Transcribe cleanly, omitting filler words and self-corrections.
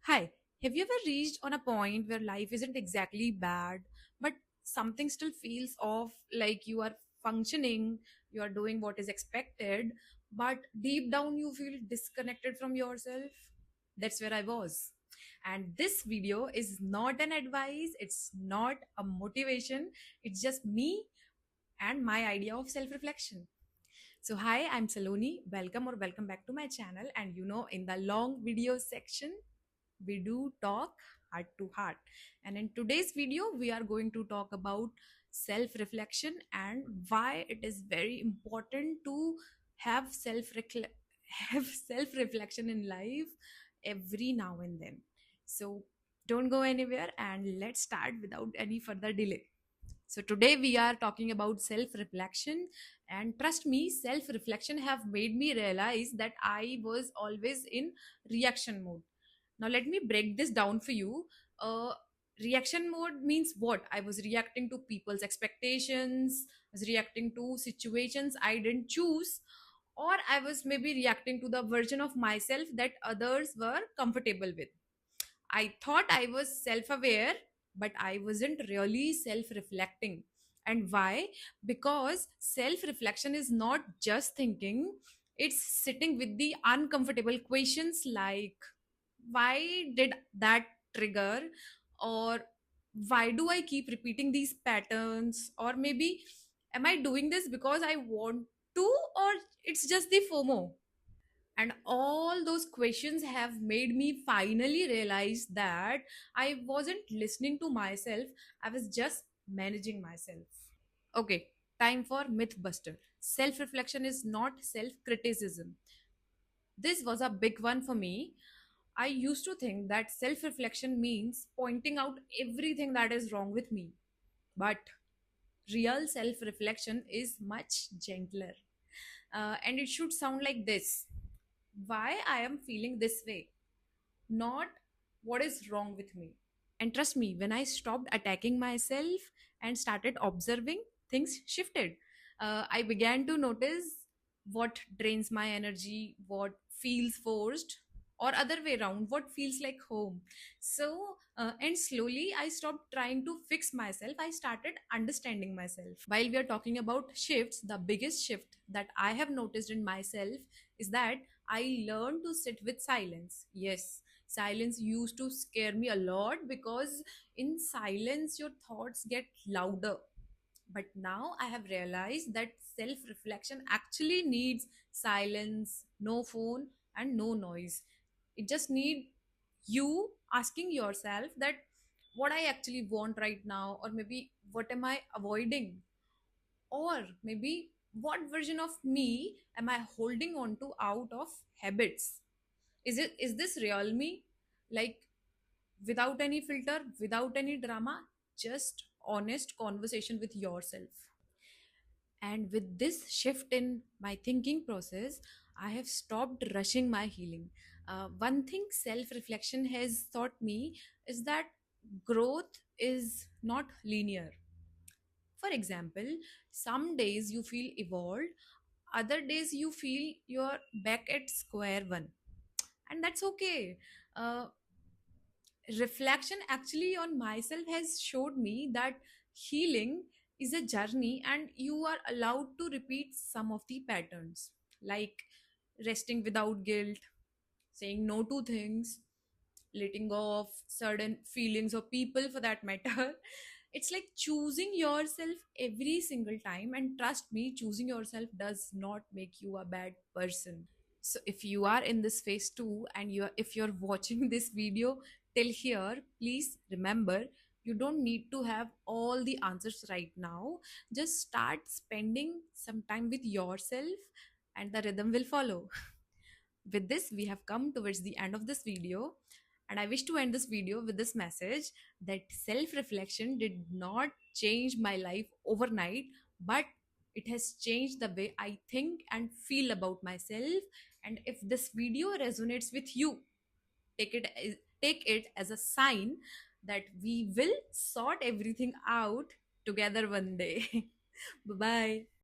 Hi, have you ever reached on a point where life isn't exactly bad, but something still feels off, like you are functioning, you are doing what is expected, but deep down you feel disconnected from yourself? That's where I was. And this video is not an advice, it's not a motivation, it's just me and my idea of self reflection. So, hi, I'm Saloni. Welcome or welcome back to my channel. And in the long video section, we do talk heart to heart. And in today's video, we are going to talk about self reflection and why it is very important to have have self reflection in life every now and then. So, don't go anywhere and let's start without any further delay. So today we are talking about self reflection, and trust me, self reflection have made me realize that I was always in reaction mode. Now let me break this down for you. uh, Reaction mode means what? I was reacting to people's expectations, I was reacting to situations I didn't choose, or I was maybe reacting to the version of myself that others were comfortable with. I thought I was self aware, but I wasn't really self reflecting. And why? Because self reflection is not just thinking, it's sitting with the uncomfortable questions like, why did that trigger? Or why do I keep repeating these patterns? Or maybe, am I doing this because I want to, or it's just the FOMO? And all those questions have made me finally realize that I wasn't listening to myself, I was just managing myself. Okay, time for Mythbuster. Self reflection is not self criticism. This was a big one for me. I used to think that self reflection means pointing out everything that is wrong with me. But real self reflection is much gentler. And it should sound like this: why I am feeling this way, not what is wrong with me. And trust me, when I stopped attacking myself and started observing, things shifted. I began to notice what drains my energy, what feels forced, or other way around, what feels like home. And slowly I stopped trying to fix myself. I started understanding myself. While we are talking about shifts, the biggest shift that I have noticed in myself is that I learned to sit with silence. Yes, silence used to scare me a lot because in silence your thoughts get louder. But now I have realized that self reflection actually needs silence, no phone, and no noise. It just need you asking yourself that what I actually want right now, or maybe what am I avoiding, or maybe what version of me am I holding on to out of habits. Is this real me? Like, without any filter, without any drama, just honest conversation with yourself. And with this shift in my thinking process, I have stopped rushing my healing. One thing self reflection has taught me is that growth is not linear. For example, some days you feel evolved, other days you feel you're back at square one, and that's okay. Uh, Reflection actually on myself has showed me that healing is a journey, and you are allowed to repeat some of the patterns, like resting without guilt, saying no to things, letting go of certain feelings or people for that matter. It's like choosing yourself every single time, and trust me, choosing yourself does not make you a bad person. So if you are in this phase too, and if you're watching this video till here, please remember, you don't need to have all the answers right now. Just start spending some time with yourself, and the rhythm will follow. With this, we have come towards the end of this video, and I wish to end this video with this message that self reflection did not change my life overnight, but it has changed the way I think and feel about myself. And if this video resonates with you, take it take it as a sign that we will sort everything out together one day. Bye bye.